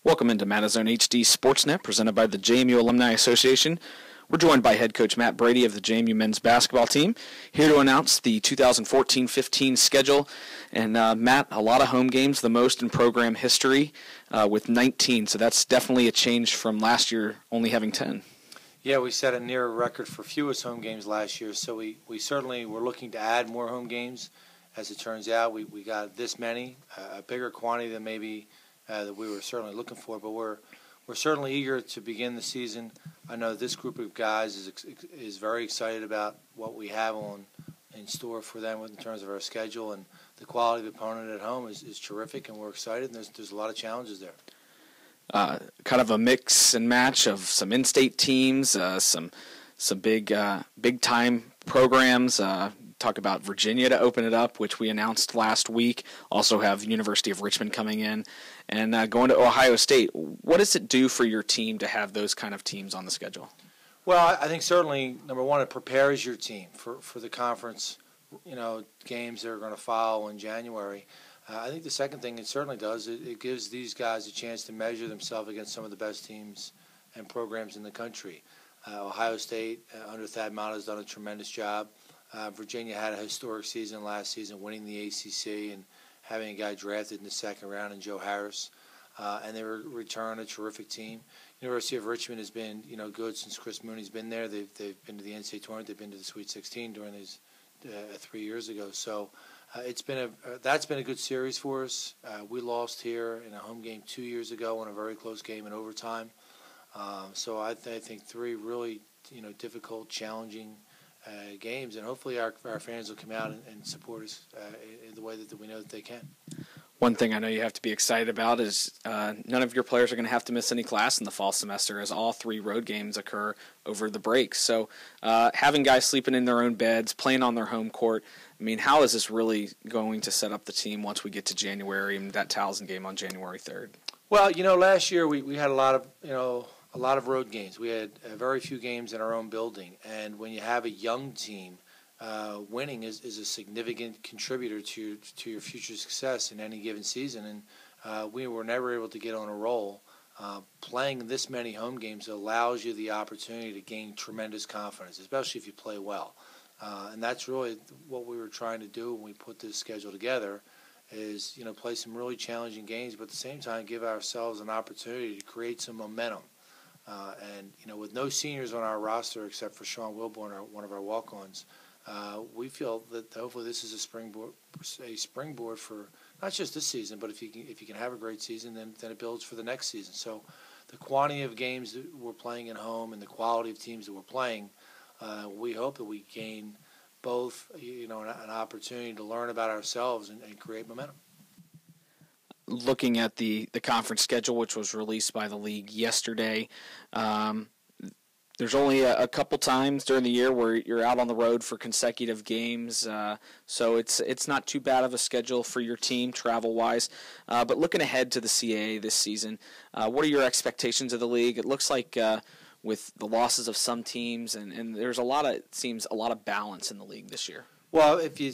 Welcome into Mattazone HD Sportsnet, presented by the JMU Alumni Association. We're joined by head coach Matt Brady of the JMU men's basketball team, here to announce the 2014-15 schedule. And Matt, a lot of home games, the most in program history, with 19. So that's definitely a change from last year, only having 10. Yeah, we set a near record for fewest home games last year, so we certainly were looking to add more home games. As it turns out, we got this many, a bigger quantity than maybe that we were certainly looking for, but we're certainly eager to begin the season. I know this group of guys is very excited about what we have in store for them in terms of our schedule, and the quality of the opponent at home is terrific, and we're excited, and there's a lot of challenges there. Kind of a mix and match of some in-state teams, some big time programs. Talk about Virginia to open it up, which we announced last week. Also have University of Richmond coming in, and going to Ohio State. What does it do for your team to have those kind of teams on the schedule? Well, I think certainly number one, it prepares your team for the conference, games that are going to follow in January. I think the second thing it certainly does, it gives these guys a chance to measure themselves against some of the best teams and programs in the country. Ohio State, under Thad Matta, has done a tremendous job. Virginia had a historic season last season, winning the ACC and having a guy drafted in the second round in Joe Harris. And they return a terrific team. University of Richmond has been, good since Chris Mooney's been there. They've been to the NCAA tournament. They've been to the Sweet 16 during these 3 years ago. So that's been a good series for us. We lost here in a home game 2 years ago in a very close game in overtime. So I think three really difficult, challenging games, and hopefully our fans will come out and support us in the way that we know that they can. One thing I know you have to be excited about is none of your players are going to have to miss any class in the fall semester, as all 3 road games occur over the break. So having guys sleeping in their own beds, playing on their home court, I mean, how is this really going to set up the team once we get to January and that Towson game on January 3rd? Well, last year we had a lot of road games. We had very few games in our own building, and when you have a young team, winning is a significant contributor to your future success in any given season. And we were never able to get on a roll. Playing this many home games allows you the opportunity to gain tremendous confidence, especially if you play well. And that's really what we were trying to do when we put this schedule together. Is play some really challenging games, but at the same time give ourselves an opportunity to create some momentum. And with no seniors on our roster except for Sean Wilborn, one of our walk-ons, we feel that hopefully this is a springboard for not just this season, but if you can have a great season, then it builds for the next season. So the quantity of games that we're playing at home and the quality of teams that we're playing, we hope that we gain both an opportunity to learn about ourselves and create momentum. Looking at the conference schedule, which was released by the league yesterday, there's only a couple times during the year where you're out on the road for consecutive games, so it's not too bad of a schedule for your team travel-wise. But looking ahead to the CAA this season, what are your expectations of the league? It looks like with the losses of some teams, and there's it seems a lot of balance in the league this year. Well, if you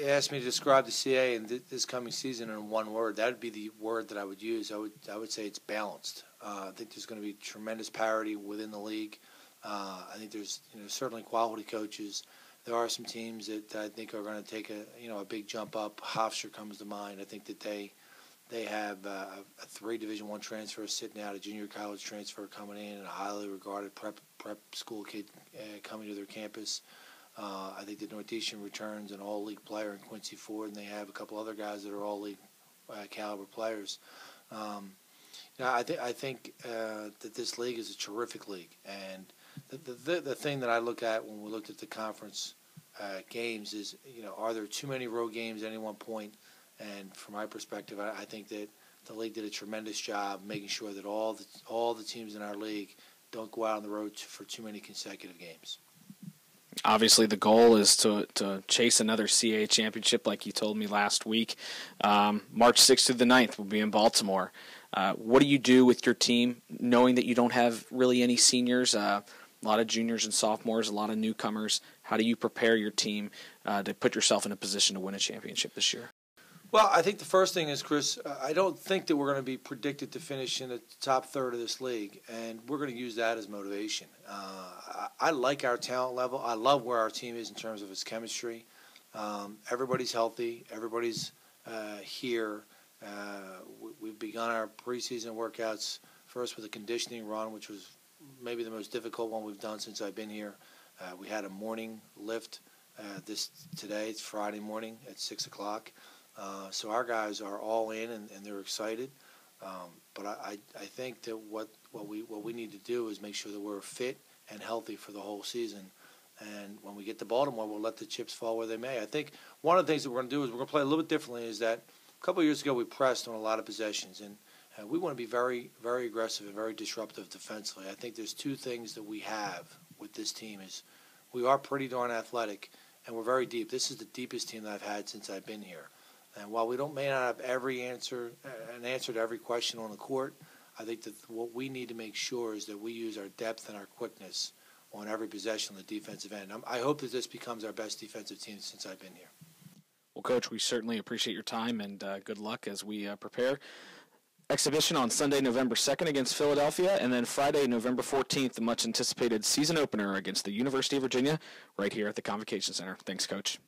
asked me to describe the CAA and this coming season in one word, that would be the word that I would use. I would say it's balanced. I think there's going to be tremendous parity within the league. I think there's certainly quality coaches. There are some teams that I think are going to take a big jump up. Hofstra comes to mind. I think that they have a 3 Division I transfer sitting out, a junior college transfer coming in, and a highly regarded prep school kid coming to their campus. I think that Northeastern returns an all-league player in Quincy Ford, and they have a couple other guys that are all-league caliber players. I think that this league is a terrific league, and the thing that I look at when we looked at the conference games is, are there too many road games at any one point? And from my perspective, I think that the league did a tremendous job making sure that all the teams in our league don't go out on the road for too many consecutive games. Obviously, the goal is to chase another CAA championship, like you told me last week. March 6th through the 9th will be in Baltimore. What do you do with your team, knowing that you don't have really any seniors, a lot of juniors and sophomores, a lot of newcomers? How do you prepare your team to put yourself in a position to win a championship this year? Well, I think the first thing is, Chris, I don't think that we're going to be predicted to finish in the top third of this league, and we're going to use that as motivation. I like our talent level. I love where our team is in terms of its chemistry. Everybody's healthy. Everybody's here. We've begun our preseason workouts first with a conditioning run, which was maybe the most difficult one we've done since I've been here. We had a morning lift today. It's Friday morning at 6 o'clock. So our guys are all in and they're excited. But I think that what we need to do is make sure that we're fit and healthy for the whole season. And when we get to Baltimore, we'll let the chips fall where they may. I think one of the things that we're going to do is we're going to play a little bit differently. Is that a couple of years ago we pressed on a lot of possessions, and we want to be very, very aggressive and very disruptive defensively. I think there's two things that we have with this team is we are pretty darn athletic, and we're very deep. This is the deepest team that I've had since I've been here. And while we may not have an answer to every question on the court, I think that what we need to make sure is that we use our depth and our quickness on every possession on the defensive end. I hope that this becomes our best defensive team since I've been here. Well, Coach, we certainly appreciate your time, and good luck as we prepare. Exhibition on Sunday, November 2nd against Philadelphia, and then Friday, November 14th, the much-anticipated season opener against the University of Virginia right here at the Convocation Center. Thanks, Coach.